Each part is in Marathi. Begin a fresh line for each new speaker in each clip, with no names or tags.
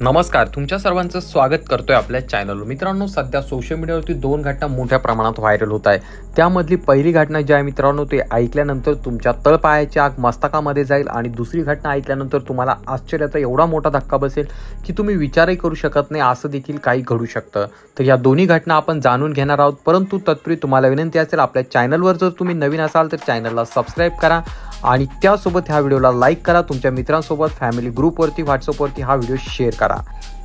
नमस्कार, तुमच्या सर्वांचं स्वागत करतोय आपल्या चॅनलवर। मित्रांनो, सध्या सोशल मीडियावरती दोन घटना मोठ्या प्रमाणात व्हायरल होत आहे। त्यामधली पहिली घटना जी आहे मित्रांनो, ते ऐकल्यानंतर तुमच्या तळपायाची आग मस्तकामध्ये जाईल आणि दुसरी घटना ऐकल्यानंतर तुम्हाला आश्चर्याचा एवढा मोठा धक्का बसेल की तुम्ही विचारही करू शकत नाही, असं देखील काही घडू शकतं। तर या दोन्ही घटना आपण जाणून घेणार आहोत, परंतु तत्पूर्वी तुम्हाला विनंती असेल, आपल्या चॅनलवर जर तुम्ही नवीन असाल तर चॅनलला सबस्क्राईब करा आणि त्यासोबत ह्या व्हिडिओला लाईक करा। तुमच्या मित्रांसोबत फॅमिली ग्रुपवरती व्हॉट्सअपवरती हा व्हिडिओ शेअर करा।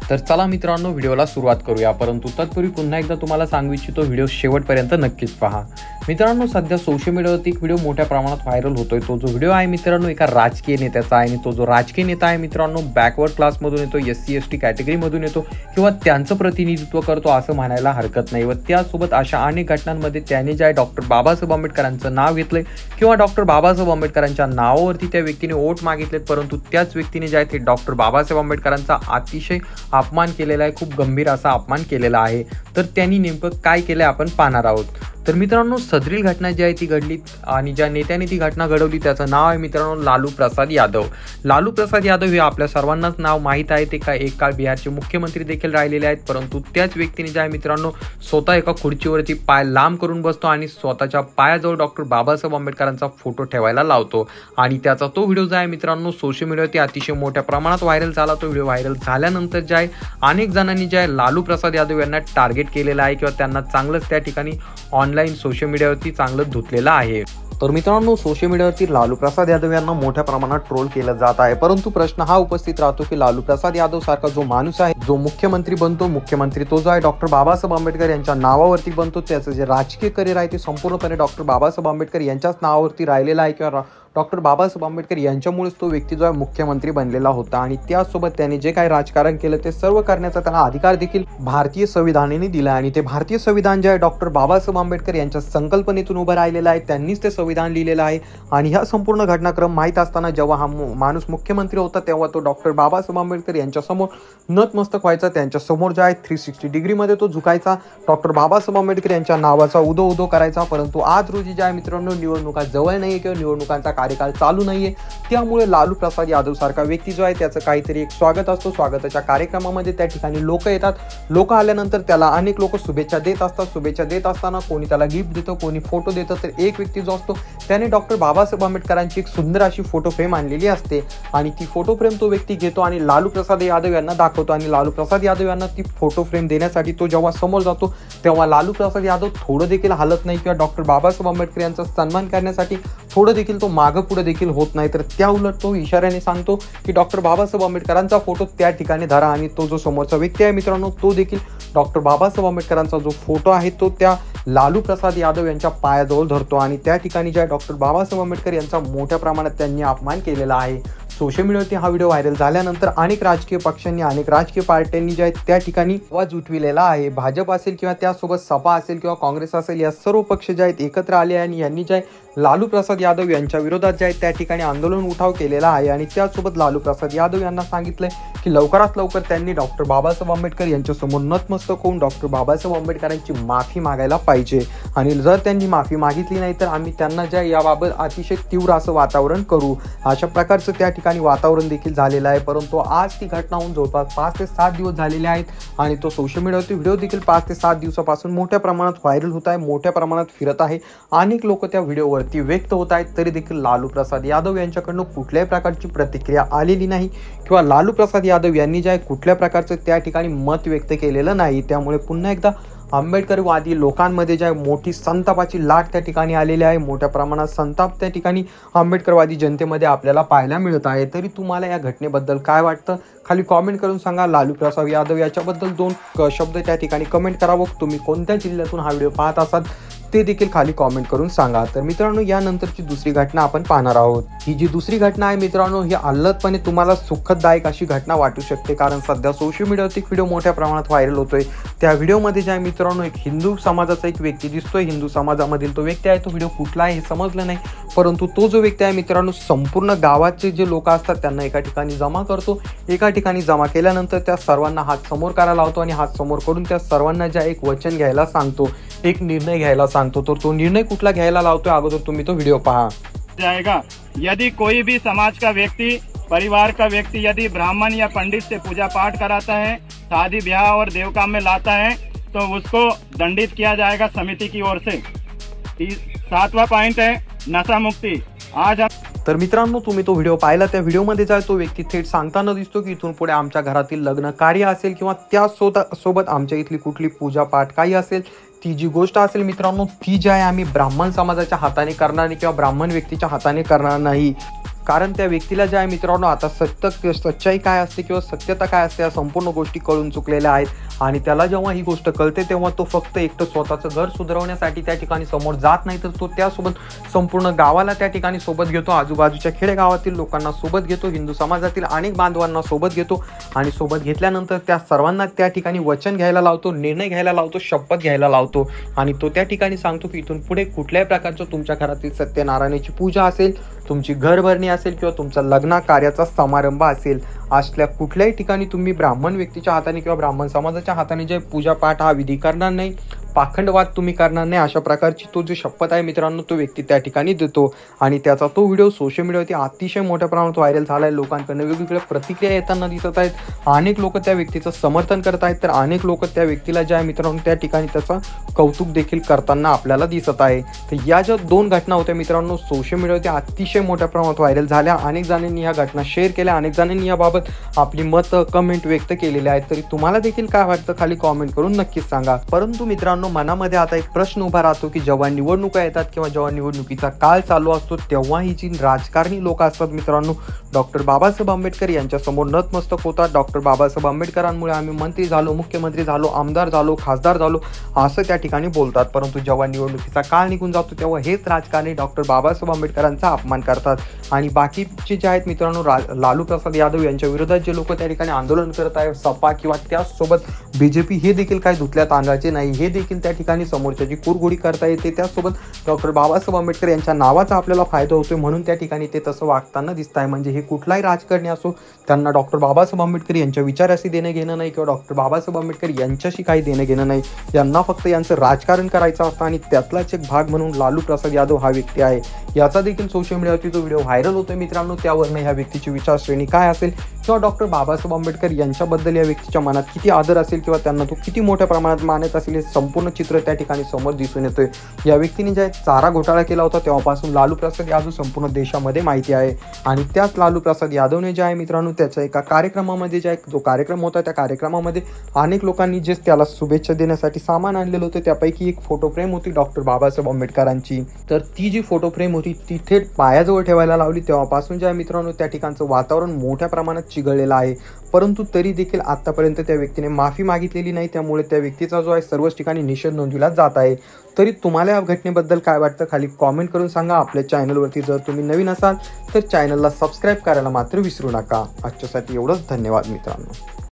तर चला मित्रांनो, व्हिडिओला सुरुवात करूया, परंतु तत्पूर्वी पुन्हा एकदा तुम्हाला सांगू इच्छितो, व्हिडिओ शेवटपर्यंत नक्कीच पहा। मित्रांनो, सध्या सोशल मीडियावरती एक व्हिडिओ मोठ्या प्रमाणात व्हायरल होतोय। तो जो व्हिडिओ आहे मित्रांनो, एका राजकीय नेत्याचा आहे आणि तो जो राजकीय नेता आहे मित्रांनो, बॅकवर्ड क्लासमधून येतो, SC ST कॅटेगरीमधून येतो किंवा त्यांचं प्रतिनिधित्व करतो असं म्हणायला हरकत नाही। व त्यासोबत अशा अनेक घटनांमध्ये त्याने जे आहे डॉक्टर बाबासाहेब आंबेडकरांचं नाव घेतलंय किंवा डॉक्टर बाबासाहेब आंबेडकरांच्या नावावरती त्या व्यक्तीने वोट मागितलेत, परंतु त्याच व्यक्तीने जे आहे ते डॉक्टर बाबासाहेब आंबेडकरांचा अतिशय अपमान केलेला आहे, खूप गंभीर असा अपमान केलेला आहे। तर त्यांनी नेमकं काय केलंय आपण पाहणार आहोत। तर मित्रांनो, सदरील घटना जी आहे ती घडली आणि ज्या नेत्याने ती घटना घडवली त्याचं नाव आहे मित्रांनो लालू प्रसाद यादव। लालू प्रसाद यादव हे आपल्या सर्वांनाच नाव माहीत आहे। ते एक काळ बिहारचे मुख्यमंत्री देखील राहिलेले आहेत, परंतु त्याच व्यक्तीने जे आहे मित्रांनो, स्वतः एका खुर्चीवरती पाय लांब करून बसतो आणि स्वतःच्या पायाजवळ डॉक्टर बाबासाहेब आंबेडकरांचा फोटो ठेवायला लावतो आणि त्याचा तो व्हिडिओ जो आहे मित्रांनो सोशल मीडियावरती अतिशय मोठ्या प्रमाणात व्हायरल झाला। तो व्हिडिओ व्हायरल झाल्यानंतर जे आहे अनेक जणांनी जे आहे लालू प्रसाद यादव यांना टार्गेट केलेलं आहे किंवा त्यांना चांगलंच त्या ठिकाणी ऑनलाईन सोशल मीडियावरती चांगलं धुतलेलं आहे। तर मित्रांनो, सोशल मीडियावरती लालू प्रसाद यादव यांना मोठ्या प्रमाणात ट्रोल केलं जात आहे, परंतु प्रश्न हा उपस्थित राहतो की लालू प्रसाद यादव सारखा जो माणूस आहे, जो मुख्यमंत्री बनतो, मुख्यमंत्री तो जो आहे डॉक्टर बाबासाहेब आंबेडकर यांच्या नावावरती बनतो, त्याचं जे राजकीय करिअर आहे ते संपूर्णपणे डॉक्टर बाबासाहेब आंबेडकर यांच्याच नावावरती राहिलेलं आहे किंवा डॉक्टर बाबासाहेब आंबेडकर यांच्यामुळेच तो व्यक्ती जो आहे मुख्यमंत्री बनलेला होता आणि त्यासोबत त्याने जे काही राजकारण केलं ते सर्व करण्याचा त्याला अधिकार देखील भारतीय संविधानाने दिला आणि ते भारतीय संविधान जे आहे डॉक्टर बाबासाहेब आंबेडकर यांच्या संकल्पनेतून उभं राहिलेलं आहे, त्यांनीच ते संविधान लिहिलेलं आहे। आणि ह्या संपूर्ण घटनाक्रम माहीत असताना जेव्हा हा माणूस मुख्यमंत्री होता तेव्हा तो डॉक्टर बाबासाहेब आंबेडकर यांच्यासमोर नतमस्तक व्हायचा, त्यांच्यासमोर जे आहे 360 डिग्रीमध्ये तो झुकायचा, डॉक्टर बाबासाहेब आंबेडकर यांच्या नावाचा उदो करायचा। परंतु आज रोजी जे आहे मित्रांनो, निवडणुका जवळ नाही किंवा निवडणुकांचा कार्यकाळ चालू नाहीये, त्यामुळे लालू प्रसाद यादव सारखा व्यक्ती जो आहे त्याचं काहीतरी एक स्वागत असतो, स्वागताच्या कार्यक्रमामध्ये त्या ठिकाणी लोक येतात, लोक आल्यानंतर त्याला अनेक लोक शुभेच्छा देत असतात। शुभेच्छा देत असताना कोणी त्याला गिफ्ट देतं, कोणी फोटो देतं, तर एक व्यक्ती जो असतो त्याने डॉक्टर बाबासाहेब आंबेडकरांची एक सुंदर अशी फोटो फ्रेम आणलेली असते आणि ती फोटो फ्रेम तो व्यक्ती घेतो आणि लालू प्रसाद यादव यांना दाखवतो आणि लालू प्रसाद यादव यांना ती फोटो फ्रेम देण्यासाठी तो जेव्हा समोर जातो तेव्हा लालू प्रसाद यादव थोडं देखील हलत नाही किंवा डॉक्टर बाबासाहेब आंबेडकर यांचा सन्मान करण्यासाठी थोडं देखील तो मागं पुढे देखील होत नाही, तर त्या उलट तो इशाऱ्याने सांगतो की डॉक्टर बाबासाहेब आंबेडकरांचा फोटो त्या ठिकाणी धरा आणि तो जो समोरचा व्यक्ती आहे मित्रांनो, तो देखील डॉक्टर बाबासाहेब आंबेडकरांचा जो फोटो आहे तो त्या लालू प्रसाद यादव यांच्या पायाजवळ धरतो आणि त्या ठिकाणी ज्या डॉक्टर बाबासाहेब आंबेडकर यांचा मोठ्या प्रमाणात त्यांनी अपमान केलेला आहे। सोशल मीडियावरती हा व्हिडिओ व्हायरल झाल्यानंतर अनेक राजकीय पक्षांनी, अनेक राजकीय पार्ट्यांनी जे आहेत त्या ठिकाणी आवाज उठविलेला आहे। भाजप असेल किंवा त्यासोबत सपा असेल किंवा काँग्रेस असेल, या सर्व पक्ष जे आहेत एकत्र आले आणि यांनी जे लालू प्रसाद यादव यांच्या विरोधात जे आहे त्या ठिकाणी आंदोलन उठाव केलेला आहे आणि त्यासोबत लालू प्रसाद यादव यांना सांगितलंय की लवकरात लवकर त्यांनी डॉक्टर बाबासाहेब आंबेडकर यांच्यासमोर नतमस्तक होऊन डॉक्टर बाबासाहेब आंबेडकरांची माफी मागायला पाहिजे आणि जर त्यांनी माफी मागितली नाही तर आम्ही त्यांना ज्या याबाबत अतिशय तीव्र असं वातावरण करू, अशा प्रकारचं त्या ठिकाणी वातावरण देखील झालेलं आहे। परंतु आज ती घटना होऊन जवळपास 5 ते 7 दिवस झालेले आहेत आणि तो सोशल मीडियावरती व्हिडिओ देखील 5 ते 7 दिवसापासून मोठ्या प्रमाणात व्हायरल होत आहे, मोठ्या प्रमाणात फिरत आहे, अनेक लोक त्या व्हिडिओवरती व्यक्त होत आहेत, तरी देखील लालू प्रसाद यादव यांच्याकडून कुठल्याही प्रकारची प्रतिक्रिया आलेली नाही किंवा लालू प्रसाद यादव यांनी जे आहे कुठल्या प्रकारचं त्या ठिकाणी मत व्यक्त केलेलं नाही। त्यामुळे पुन्हा एकदा आंबेडकरवादी लोकांमध्ये जे मोठी संतापाची लाट त्या ठिकाणी आलेली आहे, मोठ्या प्रमाणात संताप त्या ठिकाणी आंबेडकरवादी जनतेमध्ये आपल्याला पाहायला मिळत आहे। तरी तुम्हाला या घटनेबद्दल काय वाटतं खाली कॉमेंट करून सांगा। लालू प्रसाद यादव याच्याबद्दल 2 शब्द त्या ठिकाणी कमेंट करावं। तुम्ही कोणत्या जिल्ह्यातून हा व्हिडिओ पाहत असाल ते देखील खाली कॉमेंट करून सांगा। तर मित्रांनो, यानंतरची दुसरी घटना आपण पाहणार आहोत। ही जी दुसरी घटना आहे मित्रांनो, ही अल्लदपणे तुम्हाला सुखददायक अशी घटना वाटू शकते, कारण सध्या सोशल मीडियावरती एक व्हिडिओ मोठ्या प्रमाणात व्हायरल होतोय। त्या व्हिडिओमध्ये जे आहे मित्रांनो, एक हिंदू समाजाचा एक व्यक्ती दिसतोय, हिंदू समाजामधील तो व्यक्ती आहे, तो व्हिडिओ कुठला आहे हे समजलं नाही, परंतु तो जो व्यक्ती आहे मित्रांनो, संपूर्ण गावाचे जे लोक असतात त्यांना एका ठिकाणी जमा करतो, एका ठिकाणी जमा केल्यानंतर त्या सर्वांना हात समोर करायला लावतो आणि हात समोर करून त्या सर्वांना जे एक वचन घ्यायला सांगतो, एक निर्णय घ्यायला सांगतो। तर तो निर्णय कुठला घ्यायला लावतोय अगोदर तुम्ही तो व्हिडिओ पहा।
जाएगा यदि कोई भी समाज का व्यक्ति परिवार का व्यक्ति यदि ब्राह्मण या पंडित से पूजा पाठ कराता है, शादी ब्याह और देव काम में लाता है तो उसको दंडित किया जाएगा समिति की ओर से। 7वां पॉइंट है नशा मुक्ति। आज हम
तर मित्रांनो, तुम्ही तो व्हिडिओ पाहिला, त्या व्हिडिओमध्ये जाय तो व्यक्ती थेट सांगताना दिसतो की इथून पुढे आमच्या घरातील लग्न कार्य असेल किंवा त्या सोबत आमच्या इथली कुठली पूजा पाठ काही असेल, ती जी गोष्ट असेल मित्रांनो, ती जी आहे आम्ही ब्राह्मण समाजाच्या हाताने करणार नाही किंवा ब्राह्मण व्यक्तीच्या हाताने करणार नाही। कारण त्या व्यक्तीला जे आहे मित्रांनो, आता सच्चाई काय असते किंवा सत्यता काय असते या संपूर्ण गोष्टी कळून चुकलेल्या आहेत आणि त्याला जेव्हा ही गोष्ट कळते तेव्हा तो फक्त एकटं स्वतःचं घर सुधारवण्यासाठी त्या ठिकाणी समोर जात नाही, तर तो त्यासोबत संपूर्ण गावाला त्या ठिकाणी सोबत घेतो, आजूबाजूच्या खेडेगावातील लोकांना सोबत घेतो, हिंदू समाजातील अनेक बांधवांना सोबत घेतो आणि सोबत घेतल्यानंतर त्या सर्वांना त्या ठिकाणी वचन घ्यायला लावतो, निर्णय घ्यायला लावतो, शपथ घ्यायला लावतो आणि तो त्या ठिकाणी सांगतो की इथून पुढे कुठल्याही प्रकारचं तुमच्या घरातील सत्यनारायणाची पूजा असेल, तुमची घरभरणी असेल किंवा तुमचा लग्न कार्याचा समारंभ असेल, असल्या कुठल्याही ठिकाणी तुम्ही ब्राह्मण व्यक्तीच्या हाताने किंवा ब्राह्मण समाजाच्या हाताने जे पूजा पाठ हा विधी करणार नाही, पाखंडवाद तुम्ही करणार नाही, अशा प्रकारची तो जो शपथ आहे मित्रांनो, तो व्यक्ती त्या ठिकाणी देतो आणि त्याचा तो व्हिडिओ सोशल मीडियावरती अतिशय मोठ्या प्रमाणात व्हायरल झाला आहे। लोकांकडून वेगवेगळ्या प्रतिक्रिया येताना दिसत आहेत, अनेक लोक त्या व्यक्तीचं समर्थन करत आहेत, तर अनेक लोक त्या व्यक्तीला जे आहे मित्रांनो त्या ठिकाणी त्याचा कौतुक देखील करताना आपल्याला दिसत आहे। तर या ज्या 2 घटना होत्या मित्रांनो, सोशल मीडियावरती अतिशय मोठ्या प्रमाणात व्हायरल झाल्या, अनेक जणांनी ह्या घटना शेअर केल्या, अनेक जणांनी याबाबत आपली मत कमेंट व्यक्त केलेली आहेत। तरी तुम्हाला देखील काय वाटतं खाली कमेंट करून नक्कीच सांगा। परंतु मित्रांनो, मनामध्ये आता एक प्रश्न उभा राहतो की जेव्हा निवडणुका येतात किंवा जेव्हा निवडणुकीचा काळ चालू असतो तेव्हा ही जी राजकारणी लोक असतात मित्रांनो, डॉक्टर बाबासाहेब आंबेडकर यांच्यासमोर नतमस्तक होतात। डॉक्टर बाबासाहेब आंबेडकरांमुळे आम्ही मंत्री झालो, मुख्यमंत्री झालो, आमदार झालो, खासदार झालो असं त्या ठिकाणी बोलतात। परंतु जेव्हा निवडणुकीचा काळ निघून जातो तेव्हा हेच राजकारणी डॉक्टर बाबासाहेब आंबेडकरांचा अपमान करतात आणि बाकीचे जे आहेत मित्रांनो, लालू प्रसाद यादव यांच्या विरोधात जे लोक त्या ठिकाणी आंदोलन करत आहेत, सपा किंवा त्यासोबत बीजेपी, हे देखील काय धुतल्या तांदळाचे नाही, हे देखील त्या ठिकाणी समोरच्याची कुरघोडी करता येते। त्यासोबत डॉक्टर बाबासाहेब आंबेडकर यांच्या नावाचा आपल्याला फायदा होतोय म्हणून त्या ठिकाणी ते तसं वागताना दिसत आहे। म्हणजे हे कुठलाही राजकारणी असो, त्यांना डॉक्टर बाबासाहेब आंबेडकर यांच्या विचाराशी देणं घेणं नाही किंवा डॉक्टर बाबासाहेब आंबेडकर यांच्याशी काही देणं घेणं नाही, यांना फक्त यांचं राजकारण करायचं असतं आणि त्यातलाच एक भाग म्हणून लालू प्रसाद यादव हा व्यक्ती आहे। याचा देखील सोशल मीडियावरती तो व्हिडिओ व्हायरल होतोय मित्रांनो। त्यावरनं ह्या व्यक्तीची विचारश्रेणी काय असेल किंवा डॉक्टर बाबासाहेब आंबेडकर यांच्याबद्दल या व्यक्तीच्या मनात किती आदर असेल किंवा त्यांना तो किती मोठ्या प्रमाणात मानत असेल, हे संपूर्ण चित्र त्या ठिकाणी समोर दिसून येतोय। या व्यक्तीने ज्या चारा घोटाळा केला होता तेव्हापासून लालू प्रसाद यादव संपूर्ण देशामध्ये माहिती आहे आणि त्याच लालू प्रसाद यादवने जे आहे मित्रांनो, त्याच्या एका कार्यक्रमामध्ये जो कार्यक्रम होता त्या कार्यक्रमामध्ये अनेक लोकांनी जे त्याला शुभेच्छा देण्यासाठी सामान आणलेलं होतं, त्यापैकी एक फोटो फ्रेम होती डॉक्टर बाबासाहेब आंबेडकरांची। तर ती जी फोटो फ्रेम होती ती थेट पायाजवळ ठेवायला लावली, तेव्हापासून जे आहे मित्रांनो त्या ठिकाणचं वातावरण मोठ्या प्रमाणात चिघळलेलं आहे। परंतु तरी देखील आतापर्यंत त्या व्यक्तीने माफी मागितलेली नाही, त्यामुळे त्या व्यक्तीचा जो आहे सर्वच ठिकाणी निषेध नोंदविला जात आहे। तरी तुम्हाला या घटनेबद्दल काय वाटतं खाली कमेंट करून सांगा। आपल्या चॅनलवरती जर तुम्ही नवीन असाल तर चॅनलला सबस्क्राईब करायला मात्र विसरू नका। आजच्यासाठी एवढंच, धन्यवाद मित्रांनो।